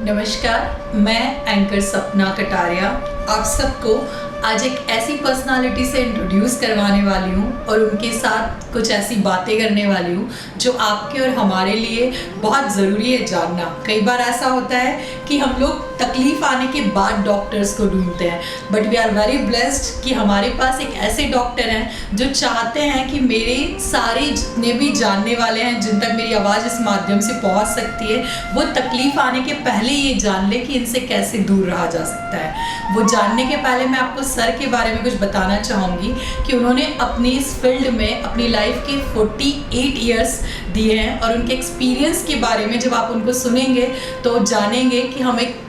नमस्कार, मैं एंकर सपना कटारिया आप सबको आज एक ऐसी पर्सनालिटी से इंट्रोड्यूस करवाने वाली हूँ और उनके साथ कुछ ऐसी बातें करने वाली हूँ जो आपके और हमारे लिए बहुत ज़रूरी है जानना। कई बार ऐसा होता है कि हम लोग तकलीफ़ आने के बाद डॉक्टर्स को ढूंढते हैं, but we are very blessed कि हमारे पास एक ऐसे डॉक्टर हैं जो चाहते हैं कि मेरे सारे जितने भी जानने वाले हैं, जिन तक मेरी आवाज़ इस माध्यम से पहुँच सकती है, वो तकलीफ़ आने के पहले ये जान ले कि इनसे कैसे दूर रहा जा सकता है। वो जानने के पहले मैं आपको सर के बारे में कुछ बताना चाहूँगी कि उन्होंने अपनी इस फील्ड में अपनी लाइफ के 48 ईयर्स दिए हैं और उनके एक्सपीरियंस के बारे में जब आप उनको सुनेंगे तो जानेंगे कि हम एक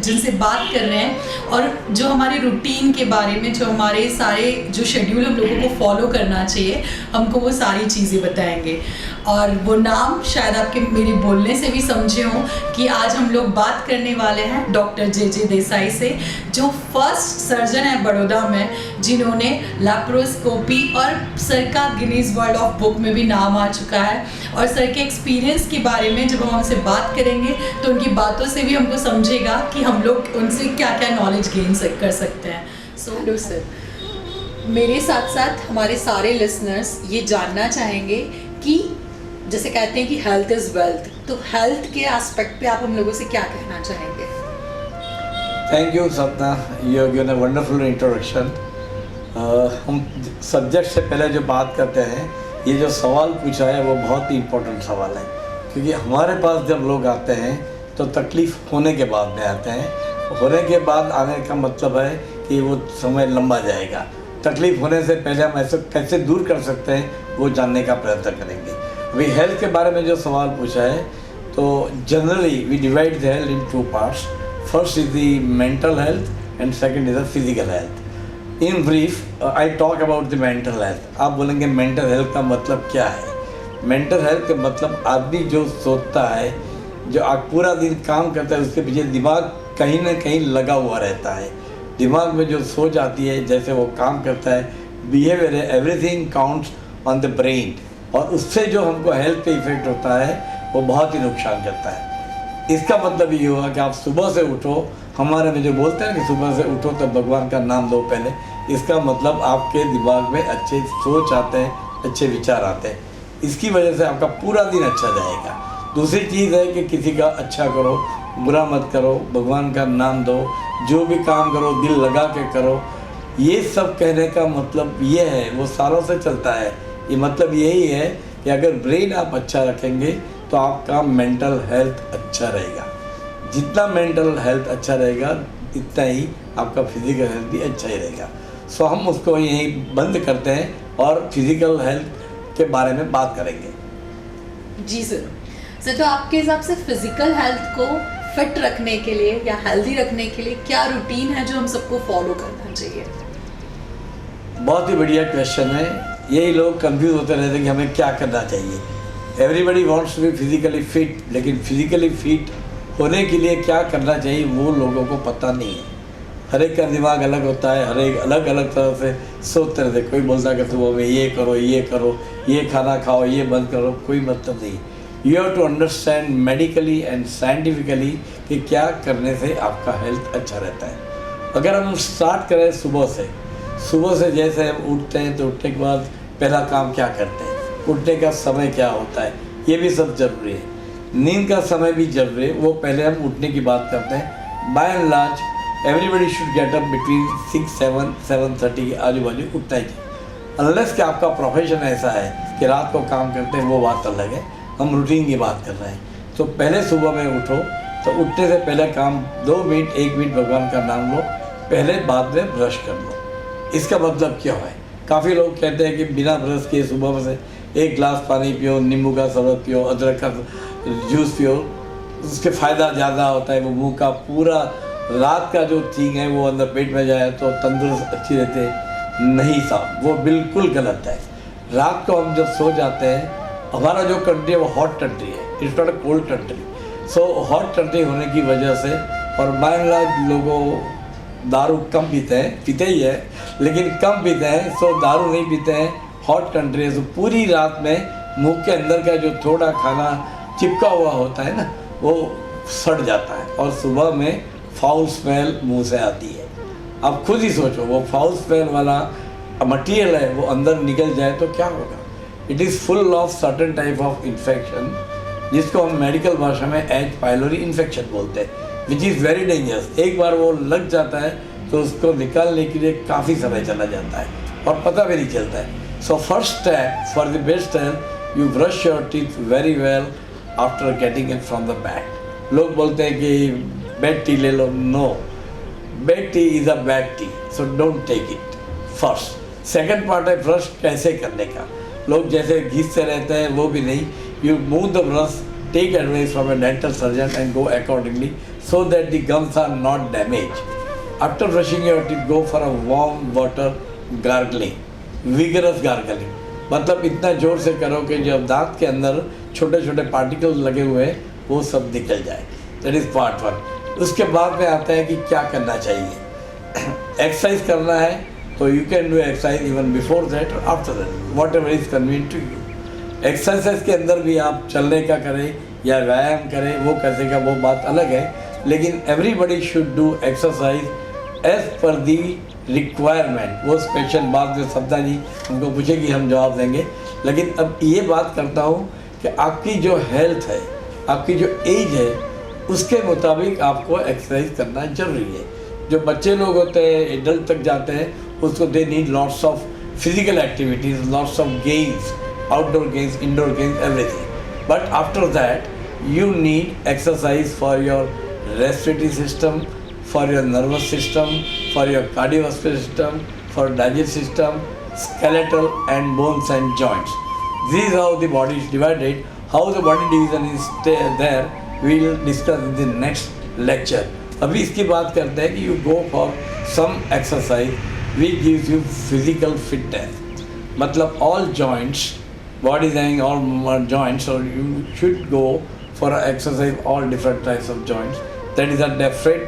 जिनसे बात कर रहे हैं और जो हमारे रूटीन के बारे में, जो हमारे सारे जो शेड्यूल हम लोगों को फॉलो करना चाहिए, हमको वो सारी चीज़ें बताएंगे। और वो नाम शायद आपके मेरे बोलने से भी समझे हों कि आज हम लोग बात करने वाले हैं डॉक्टर जे देसाई से, जो फर्स्ट सर्जन है बड़ौदा में, जिन्होंने लैप्रोस्कोपी और सर का गिनीज वर्ल्ड ऑफ बुक में भी नाम आ चुका है। और सर के एक्सपीरियंस के बारे में जब हम उनसे बात करेंगे तो उनकी बातों से भी हमको समझेगा कि हम लोग उनसे क्या क्या नॉलेज गेन कर सकते हैं। सो हेलो सर, मेरे साथ साथ हमारे सारे लिसनर्स ये जानना चाहेंगे कि जैसे कहते हैं कि हेल्थ इज़ वेल्थ, तो हेल्थ के एस्पेक्ट पे आप हम लोगों से क्या कहना चाहेंगे? थैंक यू सपना, you have given a wonderful introduction. हम सब्जेक्ट से पहले जो बात करते हैं, ये जो सवाल पूछा है वो बहुत ही इम्पोर्टेंट सवाल है, क्योंकि हमारे पास जब लोग आते हैं तो तकलीफ़ होने के बाद में आते हैं। होने के बाद आने का मतलब है कि वो समय लंबा जाएगा। तकलीफ़ होने से पहले हम ऐसे कैसे दूर कर सकते हैं वो जानने का प्रयत्न करेंगे। अभी हेल्थ के बारे में जो सवाल पूछा है, तो generally we divide the health in two parts. First is the mental health and second is the physical health. In brief I talk about the mental health. आप बोलेंगे मेंटल हेल्थ का मतलब क्या है? मेंटल हेल्थ का मतलब आदमी जो सोचता है, जो पूरा दिन काम करता है, उसके पीछे दिमाग कहीं ना कहीं लगा हुआ रहता है। दिमाग में जो सोच आती है, जैसे वो काम करता है, बिहेवियर है, everything counts on the brain, और उससे जो हमको हेल्थ पे इफेक्ट होता है वो बहुत ही नुकसान करता है। इसका मतलब ये हुआ कि आप सुबह से उठो, हमारे में जो बोलते हैं कि सुबह से उठो तो भगवान का नाम लो पहले, इसका मतलब आपके दिमाग में अच्छे सोच आते हैं, अच्छे विचार आते हैं। इसकी वजह से आपका पूरा दिन अच्छा जाएगा। दूसरी चीज़ है कि किसी का अच्छा करो, बुरा मत करो, भगवान का नाम दो, जो भी काम करो दिल लगा के करो। ये सब कहने का मतलब ये है, वो सालों से चलता है। ये मतलब यही है कि अगर ब्रेन आप अच्छा रखेंगे तो आपका मेंटल हेल्थ अच्छा रहेगा। जितना मेंटल हेल्थ अच्छा रहेगा इतना ही आपका फिजिकल हेल्थ भी अच्छा ही रहेगा। सो हम उसको यहीं बंद करते हैं और फिजिकल हेल्थ के बारे में बात करेंगे। जी सर, तो आपके हिसाब से फिजिकल हेल्थ को फिट रखने के लिए या हेल्दी रखने के लिए क्या रूटीन है जो हम सबको फॉलो करना चाहिए? बहुत ही बढ़िया क्वेश्चन है। यही लोग कंफ्यूज होते रहते हैं कि हमें क्या करना चाहिए। Everybody wants to be physically fit, लेकिन फिजिकली फिट होने के लिए क्या करना चाहिए वो लोगों को पता नहीं है। हर एक का दिमाग अलग होता है, हर एक अलग अलग तरह से सोचते रहते। कोई बोलता है कि सुबह में ये करो, ये करो, ये खाना खाओ, ये बंद करो, कोई मतलब नहीं। You have to understand medically and scientifically कि क्या करने से आपका हेल्थ अच्छा रहता है। अगर हम स्टार्ट करें सुबह से जैसे हम उठते हैं तो उठने के बाद पहला काम क्या करते हैं, उठने का समय क्या होता है, ये भी सब जरूरी है। नींद का समय भी जरूरी है, वो पहले हम उठने की बात करते हैं। By and large everybody should get up between 6-7-7:30 के आजू बाजू उठना ही चाहिए। अनलेस कि आपका प्रोफेशन ऐसा है कि रात को काम करते हैं, वो बात अलग है। हम रूटीन की बात कर रहे हैं। तो पहले सुबह में उठो, तो उठने से पहले काम 2 मिनट 1 मिनट भगवान का नाम लो, पहले बाद में ब्रश कर लो। इसका मतलब क्या है? काफ़ी लोग कहते हैं कि बिना ब्रश किए सुबह में से 1 गिलास पानी पियो, नींबू का शरबत पियो, अदरक का जूस पियो, उसके फ़ायदा ज़्यादा होता है। वो मुँह का पूरा रात का जो चीज़ है वो अंदर पेट में जाए तो तंदुरुस्त अच्छी रहते हैं। नहीं साहब, वो बिल्कुल गलत है। रात को हम जब सो जाते हैं, हमारा जो कंट्री है वो हॉट कंट्री है, it's not a cold country. So hot country होने की वजह से, और बाय एंड लार्ज लोगों दारू कम पीते ही है, लेकिन कम पीते हैं। सो दारू नहीं पीते हैं, हॉट कंट्री है। सो पूरी रात में मुंह के अंदर का जो थोड़ा खाना चिपका हुआ होता है ना, वो सड़ जाता है और सुबह में फाउल स्मेल मुंह से आती है। आप खुद ही सोचो, वो फाउल स्मेल वाला मटेरियल है वो अंदर निकल जाए तो क्या होगा। It is full of certain type of infection जिसको हम मेडिकल भाषा में एच पाइलोरी इन्फेक्शन बोलते हैं, विच इज़ वेरी डेंजरस। एक बार वो लग जाता है तो उसको निकालने के लिए काफ़ी समय चला जाता है और पता भी नहीं चलता है। So first step for the best health, you brush your teeth very well after getting it from the bed. लोग बोलते हैं कि बेड टी ले लो, no, bed tea is a bad tea, so don't take it first. Second part है brush कैसे करने का। लोग जैसे घिसते रहते हैं वो भी नहीं, you move the brush, take advice from a dental surgeon and go accordingly so that the gums are not damaged. After brushing your teeth, go for a warm water gargling, vigorous gargling. मतलब इतना जोर से करो कि जब दांत के अंदर छोटे छोटे पार्टिकल्स लगे हुए हैं वो सब निकल जाए। That is part 1। उसके बाद में आता है कि क्या करना चाहिए। एक्सरसाइज करना है तो you can do exercise even before that और after that, whatever is convenient to you. Exercise के अंदर भी आप चलने का करें या व्यायाम करें, वो कैसे का वो बात अलग है, लेकिन everybody should do exercise as per the requirement. वो स्पेशल बात जो सप्ताह जी हमको पूछेगी हम जवाब देंगे, लेकिन अब ये बात करता हूँ कि आपकी जो हेल्थ है, आपकी जो एज है, उसके मुताबिक आपको एक्सरसाइज करना जरूरी है। जो बच्चे लोग होते हैं, एडल्ट तक जाते हैं, उसको they need lots of physical activities, lots of games, outdoor games, indoor games, everything. But after that, you need exercise for your respiratory system, for your nervous system, for your cardiovascular system, for digestive system, skeletal and bones and joints. This is how the body is divided. How the body division is there, we will discuss in the next lecture. अभी इसकी बात करते हैं कि you go for some exercise which gives you physical fitness. मतलब all joints, body is having all joints, so you should go for exercise all different types of joints. That is a different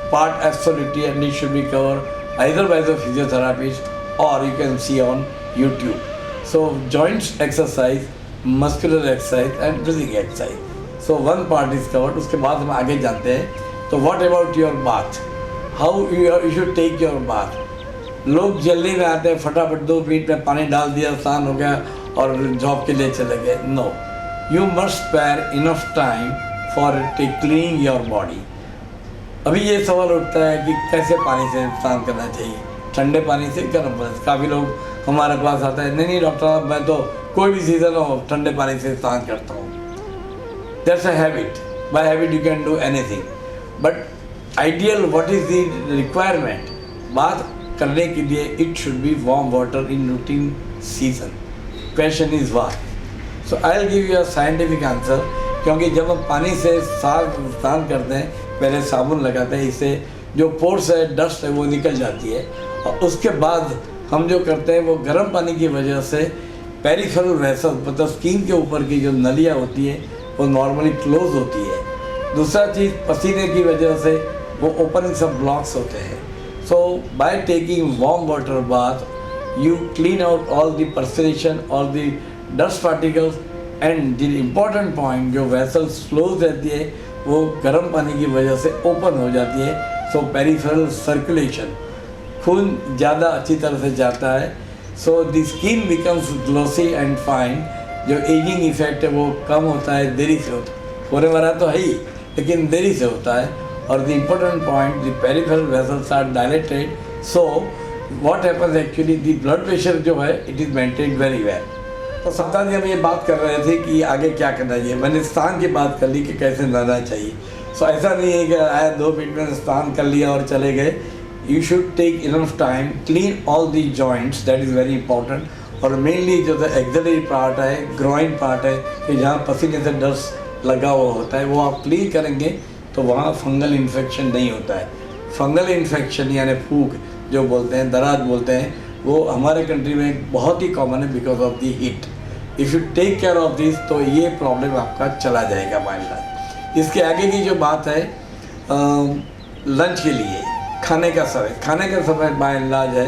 part absolutely, and it should be covered either by the physiotherapist or you can see on YouTube. So joints exercise, muscular exercise and breathing exercise. So one part is covered. उसके बाद हम आगे जानते हैं। तो what about your bath? How you should take your bath? लोग जल्दी में आते हैं, फटाफट 2 मिनट में पानी डाल दिया, स्नान हो गया और जॉब के लिए चले गए। No, you must spare enough time for cleaning your body. अभी ये सवाल उठता है कि कैसे पानी से स्नान करना चाहिए, ठंडे पानी से, गर्म पानी से। काफ़ी लोग हमारे पास आता है, नहीं डॉक्टर साहब मैं तो कोई भी सीज़न हो ठंडे पानी से स्नान करता हूँ। That's a habit, by habit you can do anything, but ideal what is the requirement, बात करने के लिए it should be warm water in routine season. Question is why. So I will give you a scientific answer. क्योंकि जब हम पानी से स्नान करते हैं, पहले साबुन लगाते हैं, इससे जो पोर्स है, डस्ट है, वो निकल जाती है, और उसके बाद हम जो करते हैं वो गर्म पानी की वजह से पेरिफेरल वेसल, मतलब स्किन के ऊपर की जो नलियाँ होती है वो नॉर्मली क्लोज होती है। दूसरा चीज़, पसीने की वजह से वो ओपनिंग सब ब्लॉक्स होते हैं। So by taking warm water bath, you clean out all the perspiration, all the dust particles, and the important point, जो vessels flows रहती है वो गर्म पानी की वजह से ओपन हो जाती है। सो पेरिफेरल सर्कुलेशन, खून ज़्यादा अच्छी तरह से जाता है। So the skin becomes glossy and fine. जो एजिंग इफेक्ट है वो कम होता है, देरी से होता है, होने वाला तो है ही, लेकिन देरी से होता है। और the important point, the peripheral vessels are dilated, so what happens actually, the blood pressure जो है it is maintained very well। तो सप्ताह जी हम ये बात कर रहे थे कि आगे क्या करना चाहिए। मैंने स्नान की बात कर ली कि कैसे नहाना चाहिए। सो ऐसा नहीं है कि आया 2 मिनट में स्नान कर लिया और चले गए। You should take enough time, clean all the joints, that is very important. और मेनली जो एक्सिलरी पार्ट है, ग्रोइन पार्ट है, कि जहाँ पसीने से डस्ट लगा हुआ होता है, वो आप क्लीन करेंगे तो वहाँ फंगल इन्फेक्शन नहीं होता है। फंगल इन्फेक्शन यानी फूक जो बोलते हैं, दराज बोलते हैं, वो हमारे कंट्री में बहुत ही कॉमन है because of the heat. If you take care of this तो ये प्रॉब्लम आपका चला जाएगा माइंड। इसके आगे की जो बात है लंच के लिए, खाने का समय बाय एंड लार्ज है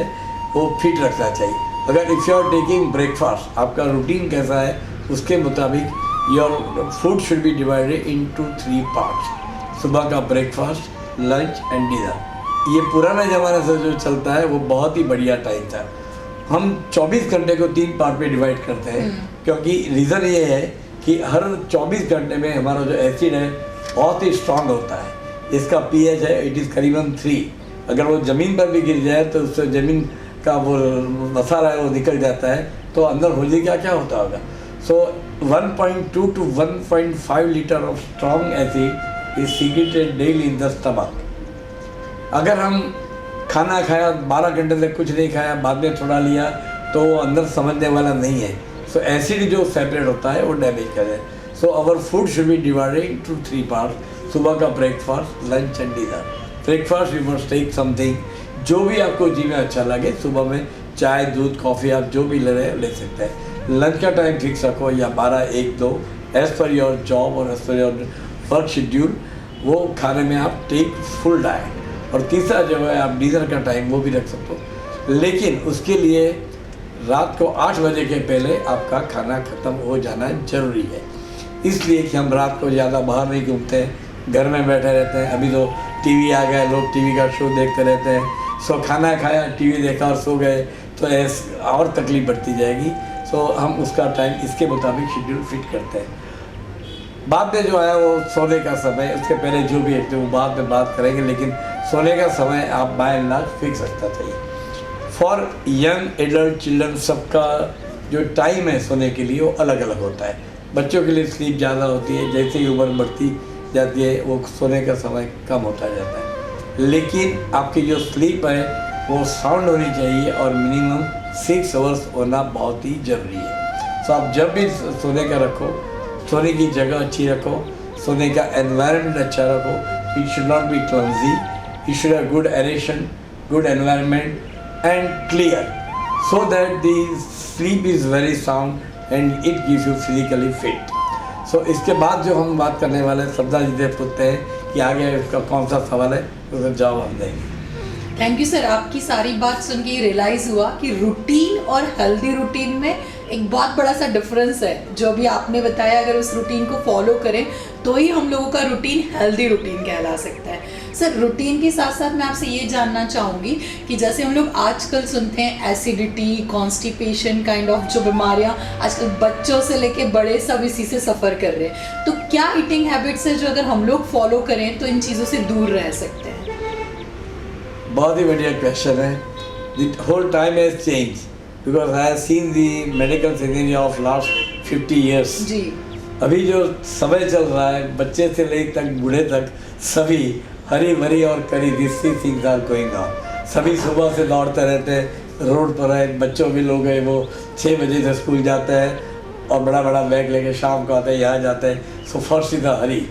वो फिट रखना चाहिए। अगर if you are taking breakfast, आपका रूटीन कैसा है उसके मुताबिक your food should be divided into 3 parts. सुबह का ब्रेकफास्ट, लंच एंड डिनर। ये पुराने ज़माने से जो चलता है वो बहुत ही बढ़िया टाइम था। हम 24 घंटे को 3 पार्ट में डिवाइड करते हैं क्योंकि रीज़न ये है कि हर 24 घंटे में हमारा जो एसिड है बहुत ही स्ट्रांग होता है। इसका पीएच है इट इज़ करीबन 3। अगर वो ज़मीन पर भी गिर जाए तो उससे ज़मीन का वो मसाला है वो निकल जाता है, तो अंदर होली क्या होता होगा। सो 1.2 to 1.5 litre of strong acid is secreted daily in the stomach. अगर हम खाना खाया 12 घंटे तक कुछ नहीं खाया, बाद में थोड़ा लिया, तो वो अंदर समझने वाला नहीं है। सो एसिड जो सेपरेट होता है वो डैमेज करे। So our food should be divided into 3 part. सुबह का breakfast, lunch and dinner. Breakfast you must take something जो भी आपको जी में अच्छा लगे। सुबह में चाय, दूध, कॉफ़ी आप जो भी ले रहे हैं ले सकते हैं। लंच का टाइम फिक्स रखो या 12, 1, 2 एज़ पर योर जॉब और as per your work schedule. वो खाने में आप टेक फुल डाइट। और तीसरा जो है आप डिनर का टाइम वो भी रख सकते हो, लेकिन उसके लिए रात को 8 बजे के पहले आपका खाना ख़त्म हो जाना जरूरी है। इसलिए कि हम रात को ज़्यादा बाहर नहीं घूमते हैं, घर में बैठे रहते हैं। अभी तो टीवी आ गया, लोग टीवी का शो देखते रहते हैं। सो खाना खाया, टीवी देखा और सो गए तो ऐसे और तकलीफ बढ़ती जाएगी। सो हम उसका टाइम इसके मुताबिक शेड्यूल फिट करते हैं। बाद में जो है वो सोने का समय, उसके पहले जो भी है वो बाद में बात करेंगे, लेकिन सोने का समय आप बाय एंड लार्ज फिक्स रखना चाहिए। फॉर यंग एडल्ट चिल्ड्रन सबका जो टाइम है सोने के लिए वो अलग अलग होता है। बच्चों के लिए स्लीप ज़्यादा होती है, जैसे ही उम्र बढ़ती जाती है वो सोने का समय कम होता जाता है। लेकिन आपकी जो स्लीप है वो साउंड होनी चाहिए और मिनिमम 6 आवर्स होना बहुत ही ज़रूरी है। सो आप जब भी सोने का रखो, सोने की जगह अच्छी रखो, सोने का एनवायरनमेंट अच्छा रखो। It should not be clumsy, it should have good aeration, good environment and clear, so that the sleep is very sound and it gives you physically fit. So इसके बाद जो हम बात करने वाले हैं, सब्दा जी से पूछते हैं कि आगे इसका कौन सा सवाल है, उसका जवाब हम देंगे। Thank you sir. आपकी सारी बात सुन के रियलाइज़ हुआ कि रूटीन और हेल्दी रूटीन में एक बहुत बड़ा सा डिफरेंस है। जो भी आपने बताया, अगर उस रूटीन को फॉलो करें तो ही हम लोगों का रूटीन हेल्दी रूटीन कहला सकता है। सर, रूटीन के साथ साथ मैं आपसे ये जानना चाहूँगी कि जैसे हम लोग आजकल सुनते हैं एसिडिटी, कॉन्स्टिपेशन काइंड ऑफ जो बीमारियाँ आजकल बच्चों से लेके बड़े सब इसी से सफ़र कर रहे हैं, तो क्या ईटिंग हैबिट्स है जो अगर हम लोग फॉलो करें तो इन चीज़ों से दूर रह सकते हैं? बहुत ही बढ़िया क्वेश्चन है। The whole time has change because I have seen the medical scenario of last 50 years. जी, अभी जो समय चल रहा है, बच्चे से लेकर तक बूढ़े तक सभी हरी भरी और करी this things are going on. सभी सुबह से दौड़ते रहते हैं, रोड पर है। बच्चों भी लोग हैं वो 6 बजे से स्कूल जाते हैं और बड़ा बड़ा बैग लेके शाम को आते हैं, यहाँ जाते हैं। So first is the Hari,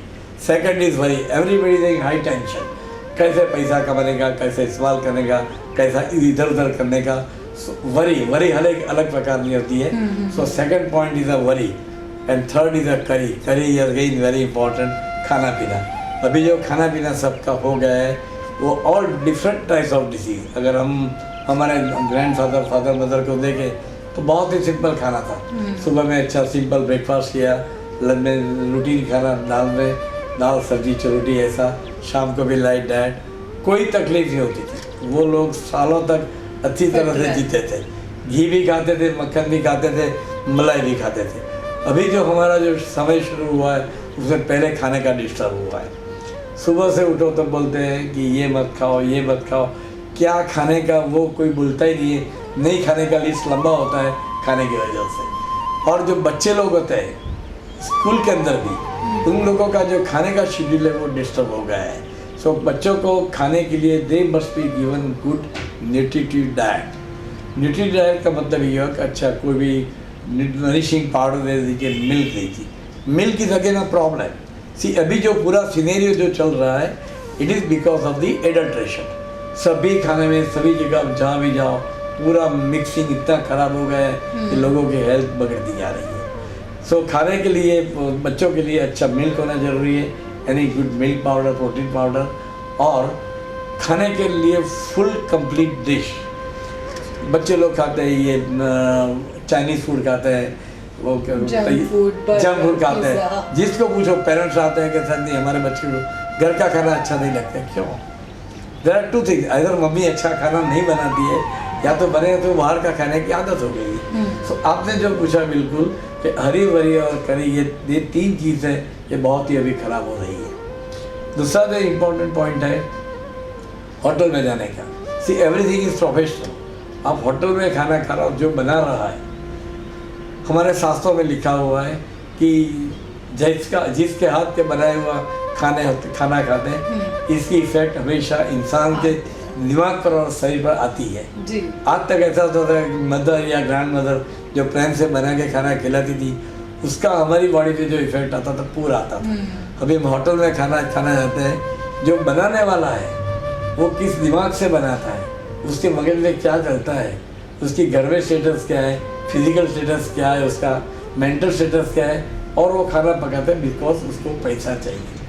second is worry, everybody is in high tension. कैसे पैसा कमाने का, कैसे इस्तेमाल करने का, कैसा इधर उधर करने का। वरी हर एक अलग प्रकार की होती है। So second point is a worry and third is a करी इज अगेन वेरी इंपॉर्टेंट। खाना पीना, अभी जो खाना पीना सबका हो गया है वो all different types of disease. अगर हम हमारे ग्रैंडफादर, फादर, मदर को देखें तो बहुत ही सिंपल खाना था। सुबह में अच्छा सिंपल ब्रेकफास्ट किया, लंच में रूटीन खाना, दाल सब्जी रोटी ऐसा, शाम को भी लाइट डाइट, कोई तकलीफ नहीं होती थी। वो लोग सालों तक अच्छी तरह से जीते थे, घी भी खाते थे, मक्खन भी खाते थे, मलाई भी खाते थे। अभी जो हमारा जो समय शुरू हुआ है उससे पहले खाने का डिस्टर्ब हुआ है। सुबह से उठो तो बोलते हैं कि ये मत खाओ, ये मत खाओ, क्या खाने का वो कोई बोलता ही नहीं है। नहीं खाने का लिस्ट लंबा होता है खाने की वजह से। और जो बच्चे लोग होते हैं स्कूल के अंदर भी, उन लोगों का जो खाने का शेड्यूल है वो डिस्टर्ब हो गया है। सो बच्चों को खाने के लिए they must be given good nutritive diet. Nutritive diet का मतलब ये है कि अच्छा कोई भी नरिशिंग पाउडर दे दीजिए, मिल्क दीजिए। Milk is again a problem. See अभी जो पूरा सिनेरियो जो चल रहा है it is because of the adulteration. सभी खाने में, सभी जगह जहाँ भी जाओ, पूरा मिक्सिंग इतना ख़राब हो गया है कि लोगों की हेल्थ बिगड़ती जा रही है। सो खाने के लिए बच्चों के लिए अच्छा मिल्क होना ज़रूरी है, यानी good milk powder, protein powder, और खाने के लिए फुल कंप्लीट डिश। बच्चे लोग खाते हैं ये चाइनीज़ फूड खाते हैं वो जंक फूड खाते हैं। जिसको पूछो पेरेंट्स आते हैं कि सर नहीं हमारे बच्चे को घर का खाना अच्छा नहीं लगता। क्यों? देयर आर टू थिंग्स, अगर मम्मी अच्छा खाना नहीं बनाती है या तो बने तो बाहर का खाने की आदत हो गई है। तो आपने जो पूछा बिल्कुल कि हरी भरी और करी, ये तीन चीज़ है ये बहुत ही अभी ख़राब हो रही है। दूसरा जो इम्पोर्टेंट पॉइंट है होटल में जाने का। See everything is professional. आप होटल में खाना खा रहे हो, जो बना रहा है हमारे शास्त्रों में लिखा हुआ है कि जिसके हाथ के बनाए हुआ खाना खाते हैं इसकी इफेक्ट हमेशा इंसान के दिमाग पर और शरीर पर आती है जी। आज तक ऐसा होता था कि मदर या ग्रैंड मदर जो प्रेम से बना के खाना खिलाती थी उसका हमारी बॉडी पे जो इफेक्ट आता था पूरा आता था। अभी हम होटल में खाना जाते हैं, जो बनाने वाला है वो किस दिमाग से बनाता है, उसके मगज में क्या चलता है, उसकी घर में स्टेटस क्या है, फिजिकल स्टेटस क्या है, उसका मेंटल स्टेटस क्या है, और वो खाना पकाते हैं बिकॉज उसको पैसा चाहिए।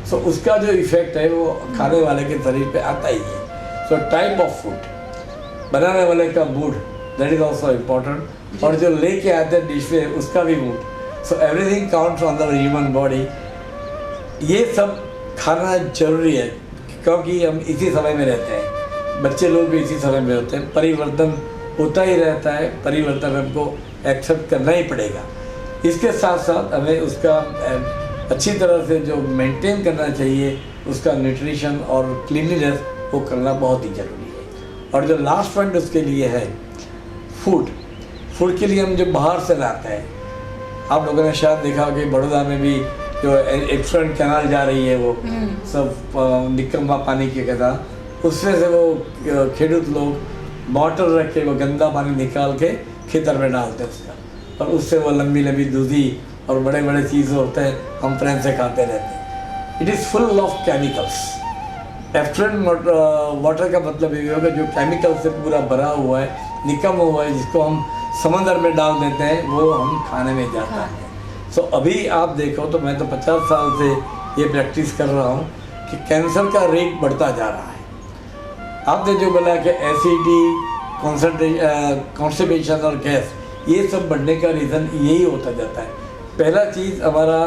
सो उसका जो इफेक्ट है वो खाने वाले के शरीर पे आता ही है। सो टाइप ऑफ फूड, बनाने वाले का mood, that is also important, और जो लेके आते हैं डिश में उसका भी mood. So everything counts on the human body. ये सब खाना जरूरी है क्योंकि हम इसी समय में रहते हैं, बच्चे लोग भी इसी समय में होते हैं। परिवर्तन होता ही रहता है, परिवर्तन हमको एक्सेप्ट करना ही पड़ेगा। इसके साथ साथ हमें उसका अच्छी तरह से जो मेंटेन करना चाहिए उसका न्यूट्रिशन और क्लीनलीनेस वो करना बहुत ही ज़रूरी है। और जो लास्ट पॉइंट उसके लिए है फूड के लिए हम जो बाहर से लाते हैं, आप लोगों ने शायद देखा हो कि बड़ौदा में भी जो एक्सफ्रंट कैनाल जा रही है वो सब निकम्मा पानी के कहता, उसमें से वो खेडूत लोग बॉटल रख के वो गंदा पानी निकाल के खेतर में डालते हैं उसका, और उससे वो लंबी लंबी दूधी और बड़े बड़े चीज़ होते हैं, हम प्रेम से खाते रहते हैं। It is full of chemicals. Effluent water का मतलब ये होगा जो केमिकल से पूरा भरा हुआ है, निकम हुआ है, जिसको हम समंदर में डाल देते हैं वो हम खाने में जाता है। सो अभी आप देखो तो मैं तो 50 साल से ये प्रैक्टिस कर रहा हूँ कि कैंसर का रेट बढ़ता जा रहा है। आपने जो बोला कि एसिडिटी, कॉन्स्टिपेशन और गैस, ये सब बढ़ने का रीज़न यही होता जाता है। पहला चीज़ हमारा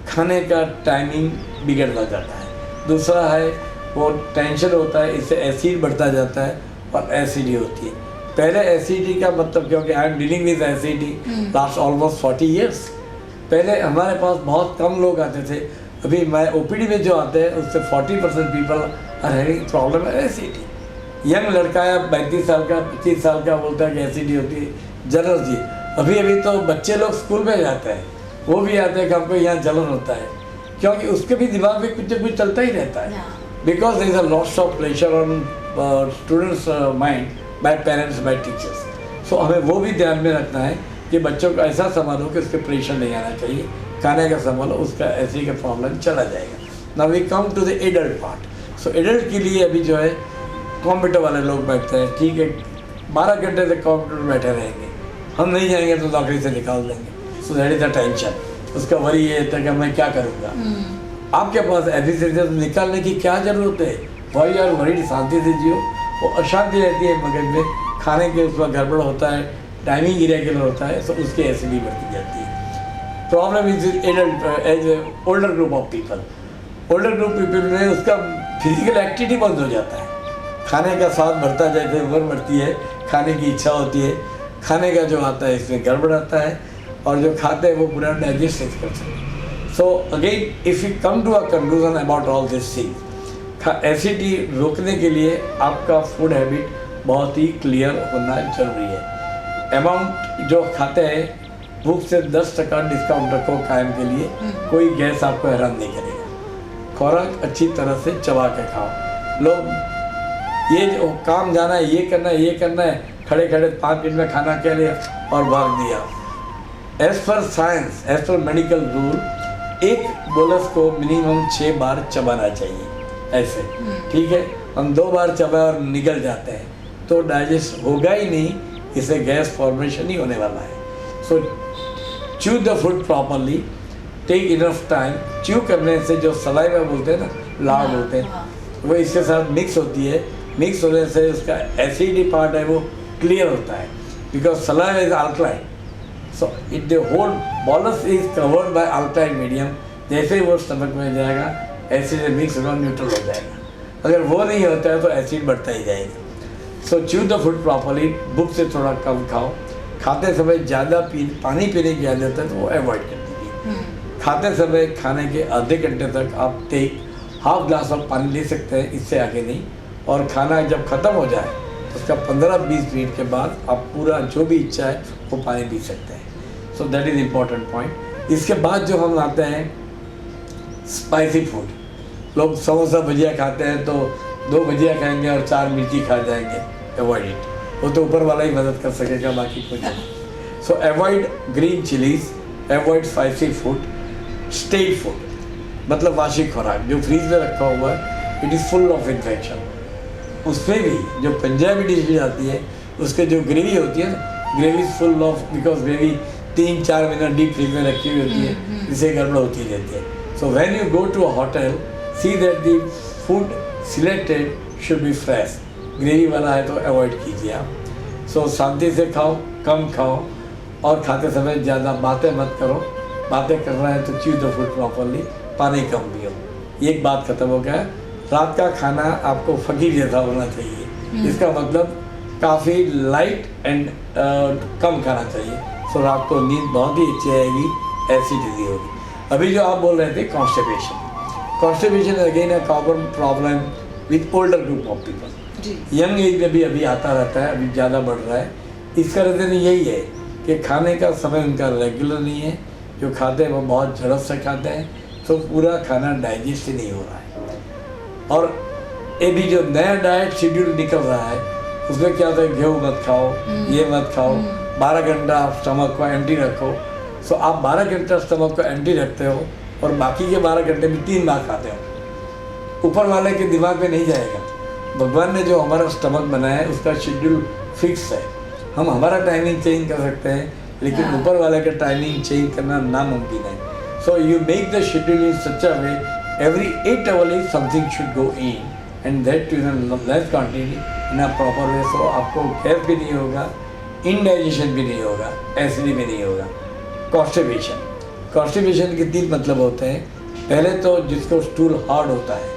खाने का टाइमिंग बिगड़ता जाता है, दूसरा है वो टेंशन होता है, इससे एसिड बढ़ता जाता है और एसिडी होती है। पहले एसिडी का मतलब क्योंकि I am dealing with ACD last almost 40 years. पहले हमारे पास बहुत कम लोग आते थे, अभी मैं ओपीडी में जो आते हैं उससे 40% पीपल आर हैविंग प्रॉब्लम है एसिडी। यंग लड़का है 35 साल का 25 साल का बोलता है कि एसिडी होती है, जलन जी। अभी तो बच्चे लोग स्कूल में जाते हैं, वो भी आते हैं कि हमको यहाँ जलन होता है, क्योंकि उसके भी दिमाग में कुछ न कुछ चलता ही रहता है। Because there is a loss of pressure on students mind by parents, by teachers. So हमें वो भी ध्यान में रखना है कि बच्चों को ऐसा संभालो कि उसके प्रेशर नहीं आना चाहिए, खाने का संभालो, उसका ऐसे का प्रॉब्लम चला जाएगा। Now we come to the adult part. So adult के लिए अभी जो है कंप्यूटर वाले लोग बैठते हैं, ठीक है 12 घंटे तक कंप्यूटर में बैठे रहेंगे, हम नहीं जाएंगे तो नौकरी से निकाल देंगे। So that is the tension, उसका वरी ये था कि मैं क्या करूँगा। आपके पास एफिशिएंसी निकालने की क्या ज़रूरत है? वाई आर वरीड, शांति से जियो। वो अशांति रहती है मगज में, खाने के उसका गड़बड़ होता है, टाइमिंग इरेगुलर होता है, तो उसकी एसिडिटी बढ़ती जाती है। Problem is adult age older group of people. Older group people में उसका फिजिकल एक्टिविटी बंद हो जाता है, खाने का स्वाद बढ़ता जैसे उम्र बढ़ती है, खाने की इच्छा होती है, खाने का जो आता है इसमें गड़बड़ आता है, और जो खाते हैं वो पूरा डाइजेस्ट नहीं कर सकते। So again if you come to a conclusion about all this thing, acidity रोकने के लिए आपका फूड हैबिट बहुत ही क्लियर होना जरूरी है। अमाउंट जो खाते हैं भूख से 10% डिस्काउंट रखो कायम के लिए, कोई गैस आपको हैरान नहीं करेगा। खुराक अच्छी तरह से चबा के खाओ। लोग ये जो काम जाना है, ये करना है, खड़े खड़े 5 मिनट में खाना कह लिया और भाग दिया। As per science, as per medical rule, एक बोलस को मिनिमम 6 बार चबाना चाहिए ऐसे, ठीक है। हम 2 बार चबाए और निगल जाते हैं तो डाइजेस्ट होगा ही नहीं, इससे गैस फॉर्मेशन ही होने वाला है। So chew the food properly, take enough time. Chew करने से जो सलाइवा बोलते हैं ना, लार बोलते हैं, वो इसके साथ मिक्स होती है। मिक्स होने से उसका एसिडी पार्ट है वो क्लियर होता है, because saliva is alkaline. So it the whole bolus is covered by alkaline medium. जैसे ही वो स्टमक में जाएगा एसिड मिक्स होगा, न्यूट्रल हो जाएगा। अगर वो नहीं होता है तो एसिड बढ़ता ही जाएगा। सो च्यू द फूड प्रॉपरली, भूख से थोड़ा कम खाओ। खाते समय ज़्यादा पानी पीने की आदत है तो वो अवॉइड कर दीजिए। खाते समय खाने के आधे घंटे तक आप टेक हाफ ग्लास ऑफ पानी ले सकते हैं, इससे आगे नहीं। और खाना जब ख़त्म हो जाए तो उसका 15-20 मिनट के बाद आप पूरा जो भी इच्छा है वो पानी पी सकते हैं। So that is important point. इसके बाद जो हम आते हैं स्पाइसी फूड, लोग समोसा भजिया खाते हैं तो 2 भजिया खाएंगे और 4 मिर्ची खा जाएंगे, अवॉइड इट। वो तो ऊपर वाला ही मदद कर सकेगा, बाकी कुछ नहीं। सो avoid green chillies, avoid spicy food, state food मतलब वाशी खुराक जो फ्रीज में रखा हुआ है, it is full of infection. उसमें भी जो पंजाबी डिश भी आती है उसके जो ग्रेवी होती है ना, gravy is full of, because gravy 3-4 minute deep freeze में रखी हुई होती है, इससे गड़बड़ होती रहती है। So when you go to a hotel, see that the food selected should be fresh. Gravy वाला है तो अवॉइड कीजिए आप। सो शांति से खाओ, कम खाओ, और खाते समय ज़्यादा बातें मत करो। बातें कर रहे हैं तो च्यू द फूड प्रॉपरली, पानी कम पियो। ये एक बात खत्म हो गया। रात का खाना आपको फकीर जैसा होना चाहिए, इसका मतलब काफ़ी लाइट एंड कम खाना चाहिए। सो रात को नींद बहुत ही अच्छी आएगी, एसिडिटी होगी। अभी जो आप बोल रहे थे constipation, constipation again a common problem with older group of people. Young age में भी अभी आता रहता है, अभी ज़्यादा बढ़ रहा है। इसका रीज़न यही है कि खाने का समय उनका रेगुलर नहीं है, जो खाते हैं वो बहुत झड़प से खाते हैं, तो पूरा खाना डाइजेस्ट ही नहीं हो रहा है। और ये भी जो नया डाइट शेड्यूल निकल रहा है उसमें क्या होता है, गेहूँ मत खाओ, ये मत खाओ, 12 घंटा आप स्टमक को एम्प्टी रखो। सो आप 12 घंटा स्टमक को एम्प्टी रखते हो और बाकी के 12 घंटे में 3 बार खाते हो। ऊपर वाले के दिमाग में नहीं जाएगा। भगवान ने जो हमारा स्टमक बनाया है उसका शेड्यूल फिक्स है। हम हमारा टाइमिंग चेंज कर सकते हैं, लेकिन ऊपर वाले का टाइमिंग चेंज करना नामुमकिन है। So you make the schedule in such a way every 8 hours something should go in and that in a less quantity in a proper way। so आपको गैस भी नहीं होगा, इंडाइजेशन भी नहीं होगा, एसिडिटी भी नहीं होगा। कॉन्स्टिपेशन, कॉन्स्टिपेशन के 3 मतलब होते हैं। पहले तो जिसको स्टूल हार्ड होता है,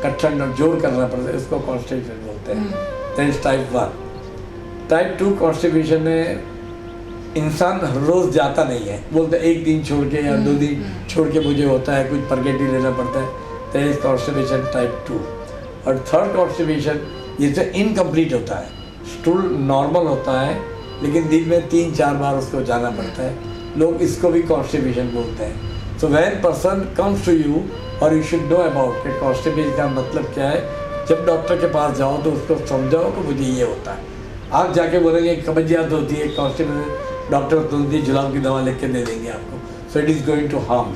कठिन और जोर करना पड़ता है, उसको कॉन्स्टिपेशन बोलते हैं। That is type 1। Type 2 constipation में इंसान हर रोज़ जाता नहीं है, बोलते एक दिन छोड़ के या 2 दिन छोड़ के मुझे होता है, कुछ परगेटी लेना पड़ता है। That is constipation type 2। और थर्ड कॉन्स्टिपेशन जिससे इनकम्प्लीट होता है, स्टूल नॉर्मल होता है लेकिन दिन में 3-4 बार उसको जाना पड़ता है, लोग इसको भी कॉन्स्टिपेशन बोलते हैं। So when person comes to you और यू शुड नो अबाउट कि कॉन्स्टिपेशन का मतलब क्या है। जब डॉक्टर के पास जाओ तो उसको समझाओ कि मुझे ये होता है। आप जाके बोलेंगे कब्जियत होती है, कॉन्स्टिपेशन, डॉक्टर तुरंत ही जुलाब की दवा लिख के दे देंगे आपको। So it is going to harm.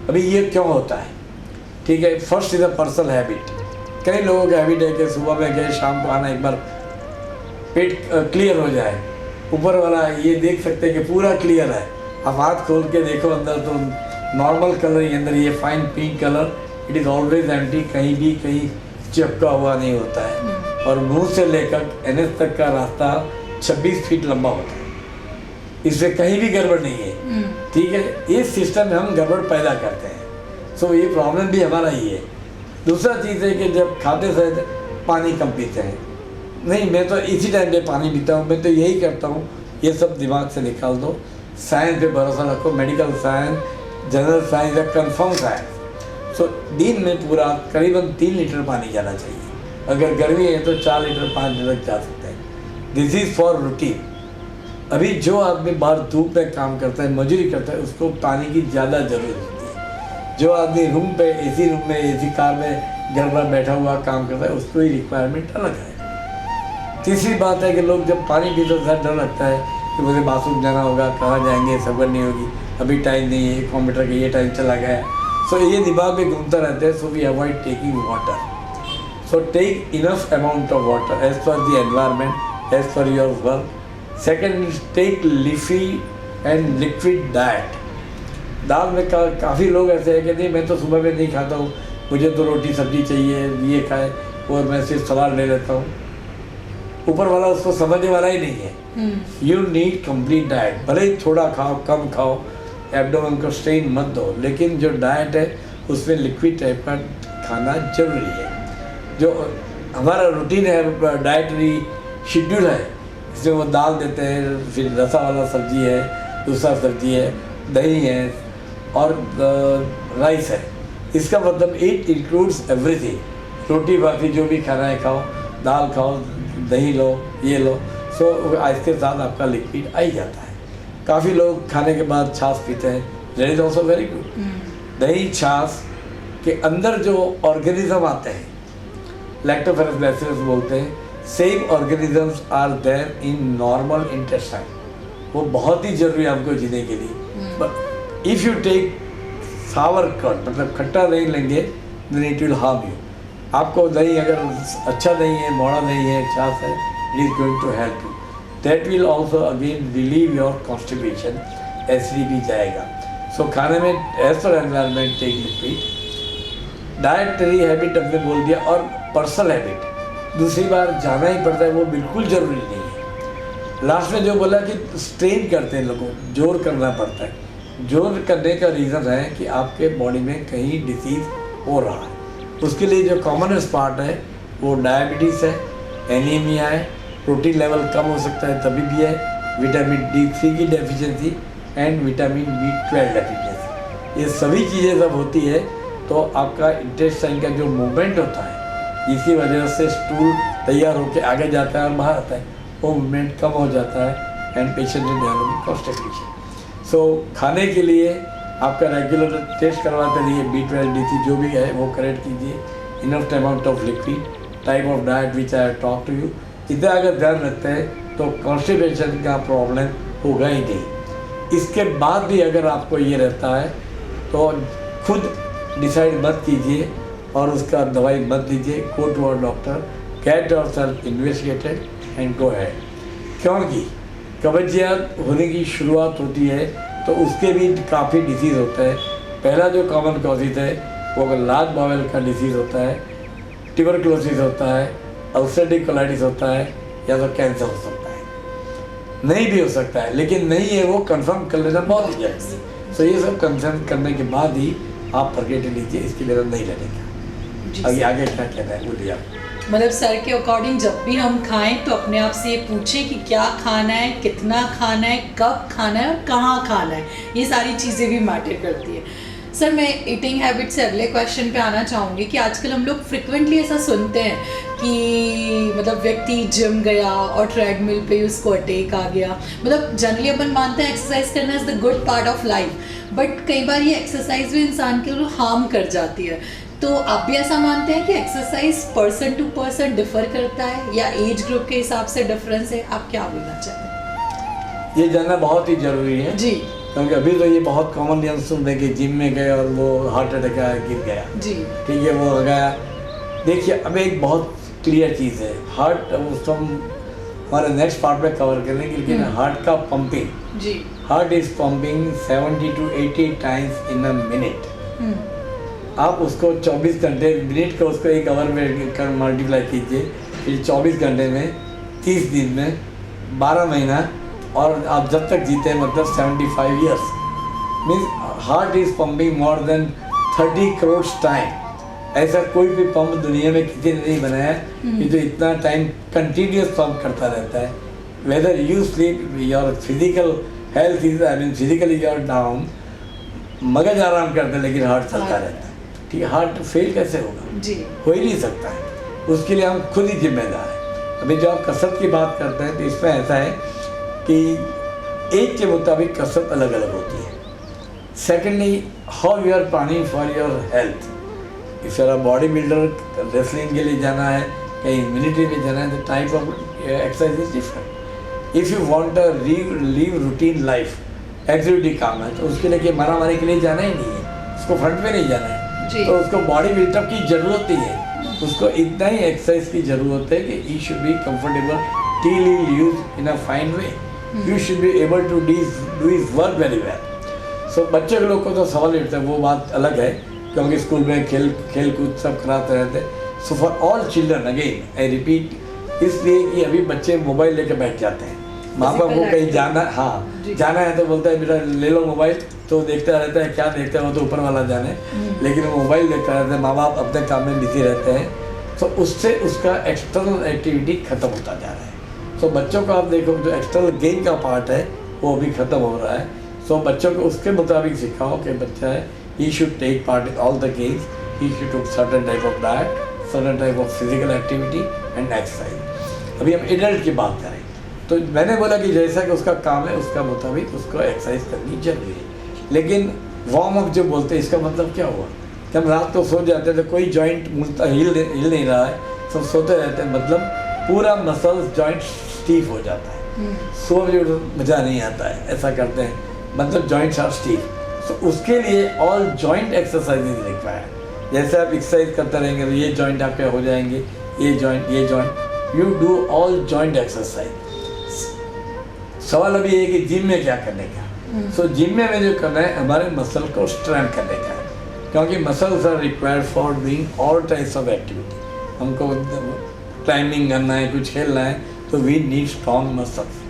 अभी ये क्यों होता है, ठीक है। First is a personal habit. कई लोगों का हैबिट है कि सुबह में गए, शाम को आना, एक बार पेट क्लियर हो जाए। ऊपर वाला ये देख सकते हैं कि पूरा क्लियर है, आप हाथ खोल के देखो अंदर तो नॉर्मल कलर ही अंदर, ये fine pink colour, it is always empty, कहीं चिपका हुआ नहीं होता है। और मुंह से लेकर एनएस तक का रास्ता 26 फीट लंबा होता है, इससे कहीं भी गड़बड़ नहीं है, ठीक है। इस सिस्टम में हम गड़बड़ पैदा करते हैं। सो ये प्रॉब्लम भी हमारा ही है। दूसरा चीज़ है कि जब खाते समय पानी कम पीते हैं। नहीं, मैं तो इसी टाइम पे पानी पीता हूँ, मैं तो यही करता हूँ। ये सब दिमाग से निकाल दो, साइंस पे भरोसा रखो, मेडिकल साइंस, जनरल साइंस या कन्फर्म साइंस। सो दिन में पूरा करीबन 3 लीटर पानी जाना चाहिए। अगर गर्मी है तो 4 लीटर 5 लीटर तक जा सकते हैं। This is for routine. अभी जो आदमी बाहर धूप में काम करता है, मजदूरी करता है, उसको पानी की ज़्यादा ज़रूरत होती है। जो आदमी रूम पे, एसी रूम में, एसी कार में घर पर बैठा हुआ काम करता है, उसको ही रिक्वायरमेंट अलग है। तीसरी बात है कि लोग जब पानी पीते हैं डर लगता है कि मुझे बाथरूम जाना होगा, कहाँ जाएंगे, सफर नहीं होगी, अभी टाइम नहीं है, कंप्यूटर का ये टाइम चला गया। सो ये दिमाग में घूमता रहता है। So we avoid taking water. So take enough amount of water as per the environment, as per your work. Second is take leafy and liquid diet. दाल में काफ़ी लोग ऐसे हैं कि नहीं, मैं तो सुबह में नहीं खाता हूँ, मुझे तो रोटी सब्जी चाहिए, ये खाए, और मैं सिर्फ सलाद ले लेता हूँ। ऊपर वाला उसको समझने वाला ही नहीं है। यू नीड कंप्लीट डाइट, भले ही थोड़ा खाओ कम खाओ, एब्डोमेन को स्ट्रेन मत दो, लेकिन जो डाइट है उसमें लिक्विड टाइप का खाना जरूरी है। जो हमारा रूटीन है, डाइटरी शेड्यूल है, इसमें वो दाल देते हैं, फिर रसा वाला सब्जी है, दूसरा सब्जी है, दही है और राइस है। इसका मतलब इट इंक्लूड्स एवरीथिंग। रोटी बाकी जो भी खाना है खाओ, दाल खाओ, दही लो, ये लो, सो इसके साथ आपका लिक्विड आ ही जाता है। काफ़ी लोग खाने के बाद छाछ पीते हैं, that is also very good. दही छाछ के अंदर जो ऑर्गेनिज्म आते हैं, लैक्टोफेरस बैसिलस बोलते हैं, same organisms are there in normal intestine. वो बहुत ही जरूरी है हमको जीने के लिए। But if you take sour curd, मतलब खट्टा दही लेंगे, then it will harm you. आपको दही अगर अच्छा दही है, मोड़ा दही है, छाछ है, it is going to help you. That will also again relieve your constipation, acidity जाएगा। सो खाने में as per environment take liquid. Dietary habit हमने बोल दिया, और पर्सनल हैबिट दूसरी बार जाना ही पड़ता है, वो बिल्कुल ज़रूरी नहीं है। लास्ट में जो बोला कि स्ट्रेन करते हैं लोगों, जोर करना पड़ता है। जोर करने का रीज़न है कि आपके बॉडी में कहीं डिसीज़ हो रहा है। उसके लिए जो कॉमनेस्ट पार्ट है वो डायबिटीज़ है, एनीमिया है, प्रोटीन लेवल कम हो सकता है तभी भी है, विटामिन D3 की deficiency and vitamin B12 deficiency. ये सभी चीज़ें जब होती है तो आपका इंटेस्टाइन का जो मूवमेंट होता है, इसी वजह से स्टूल तैयार होकर आगे जाता है और बाहर आता है, वो मूवमेंट कम हो जाता है एंड पेशेंट में डेवलपिंग कॉन्स्टिपेशन। सो खाने के लिए आपका रेगुलर टेस्ट करवाते रहिए, B12 D3 जो भी है वो करेक्ट कीजिए, enough amount of liquid, type of diet which I talk to you. इतना अगर ध्यान रखते हैं तो कॉन्स्टिपेशन का प्रॉब्लम होगा ही नहीं। इसके बाद भी अगर आपको ये रहता है तो खुद डिसाइड मत कीजिए और उसका दवाई मत लीजिए, go to a doctor, get yourself investigated and go ahead. क्योंकि कब्जियत होने की शुरुआत होती है तो उसके भी काफ़ी डिसीज़ होता है। पहला जो कॉमन कॉजेज है वो लार्ज बावेल का डिसीज़ होता है, ट्यूबरकुलोसिस होता है, अल्सरेटिव कोलाइटिस होता है, या तो कैंसर हो सकता है। नहीं भी हो सकता है, लेकिन नहीं है वो कंफर्म कर लेना बहुत ही जरूरी है। सो ये सब कंफर्म करने के बाद ही आप प्रगेट लीजिए, इसके लिए नहीं लगेगा। अभी आगे क्या कहना है बोलिए आप। मतलब सर के अकॉर्डिंग जब भी हम खाएं तो अपने आप से ये पूछें कि क्या खाना है, कितना खाना है, कब खाना है और कहाँ खाना है। ये सारी चीज़ें भी मैटर करती है। सर मैं ईटिंग हैबिट से अगले क्वेश्चन पे आना चाहूँगी कि आजकल हम लोग फ्रिक्वेंटली ऐसा सुनते हैं कि मतलब व्यक्ति जिम गया और ट्रेडमिल पे उसको अटैक आ गया। मतलब जनरली अपन मानते हैं एक्सरसाइज करना is the good part of life, but कई बार ये एक्सरसाइज भी इंसान के लिए हार्म कर जाती है। तो आप भी ऐसा मानते हैं कि exercise person to person differ करता है या एज ग्रुप के हिसाब से डिफरेंस है? आप क्या बोलना चाहते हैं? ये जानना बहुत ही ज़रूरी है जी, क्योंकि अभी तो ये बहुत कॉमन नियम सुनते हैं कि जिम में गए और वो हार्ट अटैक आया, गिर गया जी, ठीक है, वो हो गया। देखिए अब एक बहुत क्लियर चीज़ है, हार्ट उसको हम हमारे नेक्स्ट पार्ट में कवर करेंगे, लेकिन हार्ट का पंपिंग जी, heart is pumping 70 to 80 times in a minute. आप उसको 24 घंटे, मिनट को उसको 1 आवर में कर मल्टीप्लाई कीजिए, फिर 24 घंटे में 30 दिन में 12 महीना, और आप जब तक जीते हैं मतलब 75 years. Means heart is pumping more than 30 crore time. ऐसा कोई भी पंप दुनिया में किसी ने नहीं बनाया कि जो इतना टाइम कंटिन्यूस पंप करता रहता है। Whether you sleep, your physical health is, I mean physically you are down, मगज आराम करता है लेकिन हार्ट चलता रहता है। ठीक है, हार्ट फेल कैसे होगा जी, हो ही नहीं सकता है। उसके लिए हम खुद ही जिम्मेदार हैं। अभी जो आप कसरत की बात करते हैं तो इसमें ऐसा है कि एज के मुताबिक कसरत अलग अलग होती है। Secondly, how you are planning for your health. If you are body builder, wrestling के लिए जाना है, कहीं मिलिट्री में जाना है, the type of exercise is different. If you want a leave routine life, executive काम है, तो उसके लिए मारा मारी के लिए जाना ही नहीं है, उसको फ्रंट में नहीं जाना है, तो उसको बॉडी बिल्डअप की ज़रूरत ही है। उसको इतना ही एक्सरसाइज की ज़रूरत है कि he should be comfortable till he use in a fine way. You should be able to do his work very well. So बच्चे लोग को तो सवाल उठता है, वो बात अलग है, क्योंकि स्कूल में खेल कूद सब कराते रहते हैं। So for all children, again I repeat, इसलिए कि अभी बच्चे मोबाइल लेकर बैठ जाते हैं, माँ बाप को कहीं जाना, हाँ जाना है तो बोलता है बेटा ले लो मोबाइल, तो देखता रहता है, क्या देखता है वो तो ऊपर वाला जाने, लेकिन वो मोबाइल देखता रहता है, माँ बाप अपने काम में बिजी रहते हैं, तो उससे उसका एक्सटर्नल एक्टिविटी खत्म होता जा रहा है। तो बच्चों को आप देखो जो एक्सटर्नल गेम का पार्ट है वो अभी खत्म हो रहा है। सो बच्चों को उसके मुताबिक सिखाओ कि बच्चा है he should take part in all the games, he should do certain type of diet, certain type of physical activity and exercise. अभी हम एडल्ट की बात करें तो मैंने बोला कि जैसा कि उसका काम है उसका मुताबिक उसको एक्सरसाइज करनी जरूरी है। लेकिन वार्म अप जो बोलते हैं इसका मतलब क्या हुआ कि हम रात को सो जाते हैं तो कोई जॉइंट हिल नहीं रहा है, सब सोते रहते हैं, मतलब पूरा मसल्स जॉइंट स्टीफ हो जाता है, सो भी मज़ा नहीं आता है, ऐसा करते हैं, मतलब जॉइंट्स आर स्टीफ। तो उसके लिए ऑल जॉइंट एक्सरसाइजेज रिक्वायर्ड। जैसे आप एक्सरसाइज करते रहेंगे तो ये जॉइंट आपके हो जाएंगे, ये joint, you do all joint exercise. सवाल अभी है कि जिम में क्या करने का। सो जिम में जो करना है हमारे मसल को स्ट्रेंथ करने का है, क्योंकि muscles are required for doing all types of activity. हमको क्लाइंबिंग करना है, कुछ खेलना है, तो we need strong muscles.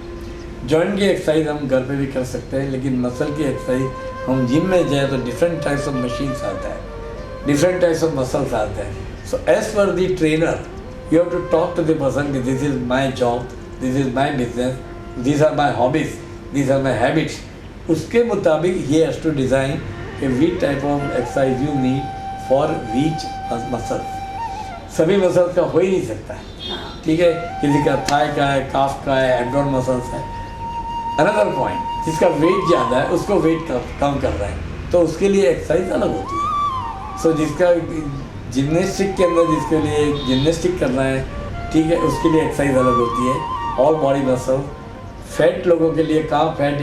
Joint की एक्सरसाइज हम घर पे भी कर सकते हैं, लेकिन मसल की एक्सरसाइज हम जिम में जाए तो डिफरेंट टाइप्स ऑफ मशीन्स आता है, डिफरेंट टाइप्स ऑफ मसल्स आते हैं। So as per the trainer you have to talk to the person कि this is my job, this is my business, these are my hobbies, these are my habits। उसके मुताबिक he has to design कि which type of exercise you need for which muscles। सभी muscles का हो ही नहीं सकता है, ठीक है, किसी का थाई का है, काफ का है, एब्डोमेन मसल्स है। अनदर पॉइंट, जिसका वेट ज़्यादा है उसको वेट कम कर रहा है तो उसके लिए एक्सरसाइज अलग होती है। सो जिसका जिम्नास्टिक के अंदर जिसके लिए जिम्नास्टिक करना है, ठीक है, उसके लिए एक्सरसाइज अलग होती है। ऑल बॉडी मसल, फैट लोगों के लिए कहाँ फैट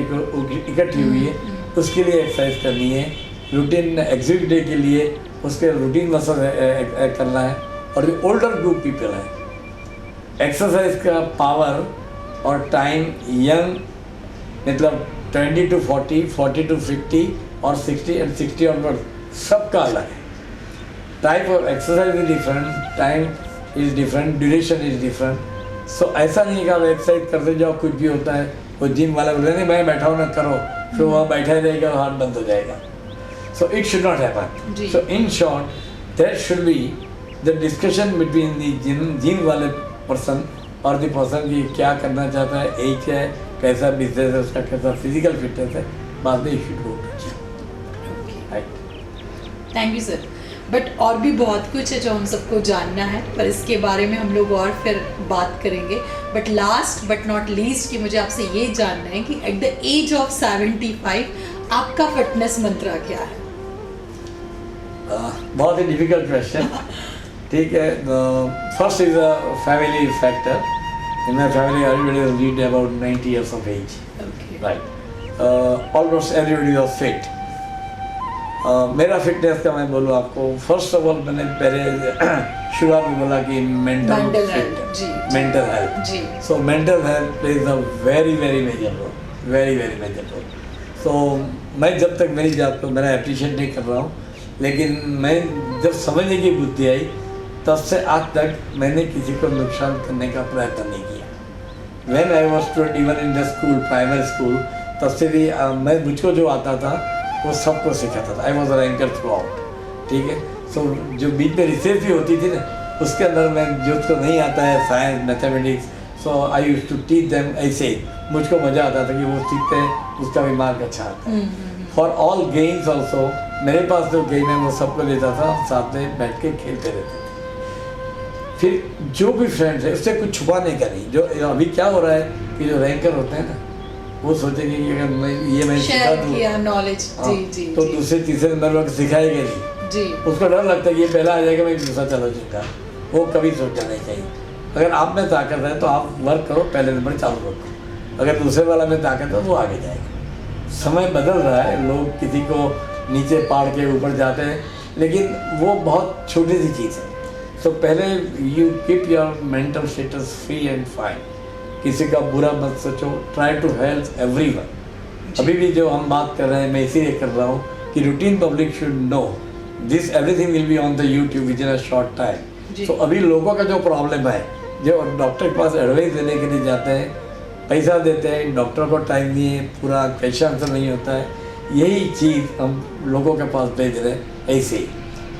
इकट्ठी हुई है उसके लिए एक्सरसाइज करनी है, रूटीन एग्जीक्यूटिव डे के लिए उसके रूटीन मसल करना है। और जो ओल्डर ग्रुप पीपल है, एक्सरसाइज का पावर और टाइम यंग मतलब 20 to 40, 40 to 50 और 60 and 60 ऑनवर्ड सबका अलग है। Type of exercise is different, time is different, duration is different. So ऐसा नहीं कि आप एक्सरसाइज करते जाओ कुछ भी होता है, वो जिम वाला बोले नहीं मैं बैठा हूँ ना करो, फिर वहाँ बैठा ही रहेगा और हाथ बंद हो जाएगा। So it should not happen. So in short that should be the discussion between the gym वाले पर्सन और द पर्सन की क्या करना चाहता है, एज है, कैसा बिजनेस है उसका, कैसा फिजिकल फिटनेस है, बाद में इशू हो। Thank you sir. बट और भी बहुत कुछ है जो हम सबको जानना है, पर इसके बारे में हम लोग और फिर बात करेंगे। But last but not least कि मुझे आपसे ये जानना है कि एट द एज ऑफ 75 आपका फिटनेस मंत्र क्या है? बहुत ही डिफिकल्ट क्वेश्चन। ठीक है, first is a family factor. In my family everybody was read about 90 years of age, right. Almost everybody was fit. मेरा फिटनेस का मैं बोलूँ आपको, फर्स्ट ऑफ ऑल मैंने पहले शुरुआत में बोला कि mental health. So mental health plays a very very major role, very very major role. So मैं जब तक मेरी जात को मैंने अप्रिशिएट नहीं कर रहा हूँ, लेकिन मैं जब समझने की बुद्धि आई तब से आज तक मैंने किसी को नुकसान करने का प्रयत्न नहीं किया। When I was student even in the school, primary school, तब से भी मैं मुझको जो आता था वो सबको सिखाता था। I was ranker through out, ठीक है। सो जो बीच में रिसर्च भी होती थी ना, उसके अंदर मैं जो उसको नहीं आता है science mathematics, so I used to teach them ऐसे। मुझको मज़ा आता था कि वो सीखते हैं, उसका भी मार्क अच्छा आता है। फॉर ऑल गेम्स ऑल्सो मेरे पास जो गेम है वो सबको देता था, साथ में बैठ के खेलते रहते थे। फिर जो भी फ्रेंड्स है उससे कुछ छुपा नहीं करी। जो अभी क्या हो रहा है कि जो रैंकर होते हैं ना, वो सोचेंगे कि अगर मैं सिखा दूँ नॉलेज, तो दूसरे तीसरे नंबर पर सिखाएगा नहीं जी, उसको डर लगता है कि ये पहला आ जाएगा, मैं दूसरा चला चुका। वो कभी सोचना नहीं चाहिए। अगर आप में ताकत है तो आप वर्क करो, पहले नंबर चालू रखो। अगर दूसरे वाला में ताकत है तो वो आगे जाएगा। समय बदल रहा है, लोग किसी को नीचे पाड़ के ऊपर जाते हैं, लेकिन वो बहुत छोटी सी चीज़ है। सो पहले you keep your mental status free and fine. किसी का बुरा मत सोचो, ट्राई टू हेल्प एवरीवन। अभी भी जो हम बात कर रहे हैं, मैं इसीलिए कर रहा हूँ कि routine public should know this, everything will be on the YouTube with in a short time. तो अभी लोगों का जो प्रॉब्लम है जो डॉक्टर के पास एडवाइस देने के लिए जाते हैं, पैसा देते हैं, डॉक्टर को टाइम नहीं है, पूरा पेशेंस नहीं होता है, यही चीज़ हम लोगों के पास भेज रहे हैं ऐसे ही,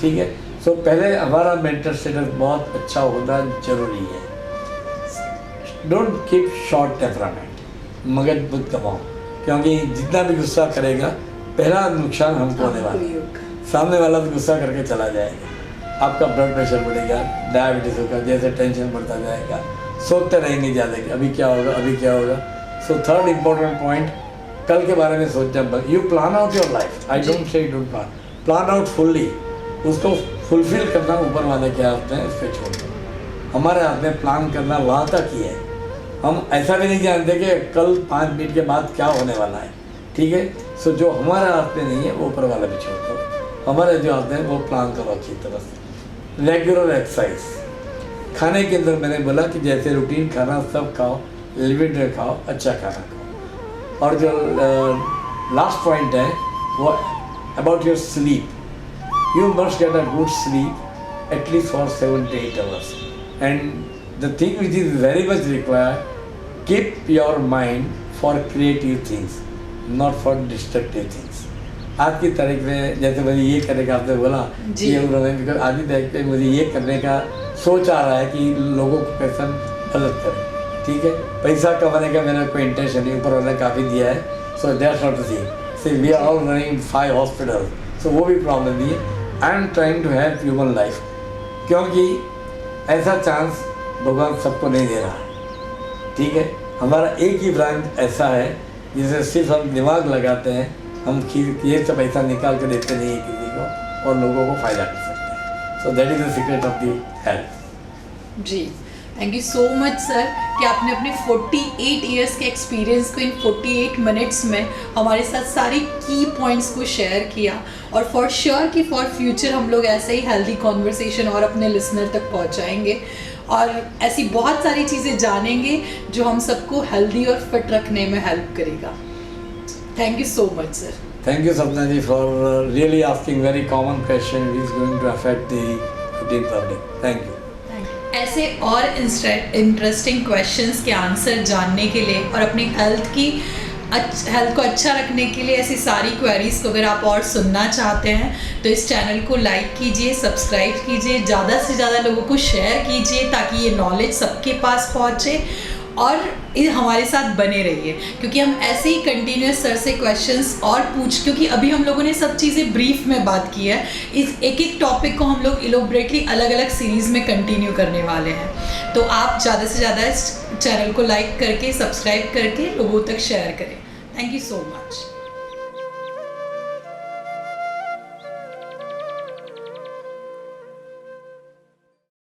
ठीक है। सो पहले हमारा मेंटल स्टेटस बहुत अच्छा होना जरूरी है। डोंट कीप शॉर्ट टेम्परामेंट, मगज बुद्ध कमाओ, क्योंकि जितना भी गुस्सा करेगा पहला नुकसान हमको होने वाला है, सामने वाला भी गुस्सा करके चला जाएगा, आपका ब्लड प्रेशर बढ़ेगा, डायबिटीज़ होगा, जैसे टेंशन बढ़ता जाएगा, सोचते रहेंगे ज़्यादा कि अभी क्या होगा, अभी क्या होगा। सो थर्ड इम्पोर्टेंट पॉइंट, कल के बारे में सोचना, you plan out your life. I don't say don't plan out fully, उसको फुलफिल करना ऊपर वाले के हाथ में, उस पर छोड़ दो। हमारे हाथ में प्लान करना वहाँ तक ही है। हम ऐसा भी नहीं जानते कि कल 5 मिनट के बाद क्या होने वाला है, ठीक है। सो जो हमारे हाथ में नहीं है वो ऊपर वाला भी छोड़ दो, हमारे जो हाथ में वो प्लान करो अच्छी तरह से। रेगुलर एक्सरसाइज, खाने के अंदर मैंने बोला कि जैसे रूटीन खाना सब खाओ, लिमिटेड खाओ, अच्छा खाना खाओ। और जो लास्ट पॉइंट है वो about your sleep, you must get a good sleep at least for 7 to 8 hours। And the thing which is very much required, keep your mind for creative things, not for destructive things. आज की तारीख में जैसे मुझे ये करने का आपने बोला कि उन्होंने आज की तारीख में मुझे ये करने का सोच आ रहा है कि लोगों को कैसे मदद करें, ठीक है। पैसा कमाने का मेरा कोई इंटेंशन नहीं, ऊपर वाले काफ़ी दिया है, so that's not the thing. See we are all running 5 hospital, so वो भी प्रॉब्लम नहीं है। I am trying to help human life, क्योंकि ऐसा चांस भगवान सबको नहीं दे रहा है, ठीक है। हमारा एक ही ब्रांच ऐसा है जिसे सिर्फ हम दिमाग लगाते हैं, हम ये सब पैसा निकाल कर देते नहीं है किसी को और लोगों को फ़ायदा कर सकते हैं। So that is the secret of the health. जी, thank you so much sir कि आपने अपने 48 इयर्स के एक्सपीरियंस को इन 48 मिनट्स में हमारे साथ सारी की पॉइंट्स को शेयर किया। और फॉर श्योर कि फॉर फ्यूचर हम लोग ऐसे ही हेल्दी कॉन्वर्सेशन और अपने लिसनर तक पहुंचाएंगे और ऐसी बहुत सारी चीज़ें जानेंगे जो हम सबको हेल्दी और फिट रखने में हेल्प करेगा। Thank you so much sir. Thank you Sapna ji for really asking very common question which is going to affect the routine public. Thank you. ऐसे और इंटरेस्टिंग क्वेश्चंस के आंसर जानने के लिए और अपनी हेल्थ को अच्छा रखने के लिए ऐसी सारी क्वेरीज को अगर आप और सुनना चाहते हैं तो इस चैनल को लाइक कीजिए, सब्सक्राइब कीजिए, ज़्यादा से ज़्यादा लोगों को शेयर कीजिए ताकि ये नॉलेज सबके पास पहुँचे और हमारे साथ बने रहिए, क्योंकि हम ऐसे ही कंटिन्यूस सर से क्वेश्चंस और क्योंकि अभी हम लोगों ने सब चीज़ें ब्रीफ में बात की है, इस एक एक टॉपिक को हम लोग इलोबरेटली अलग अलग सीरीज़ में कंटिन्यू करने वाले हैं। तो आप ज़्यादा से ज़्यादा इस चैनल को लाइक करके, सब्सक्राइब करके लोगों तक शेयर करें। Thank you so much.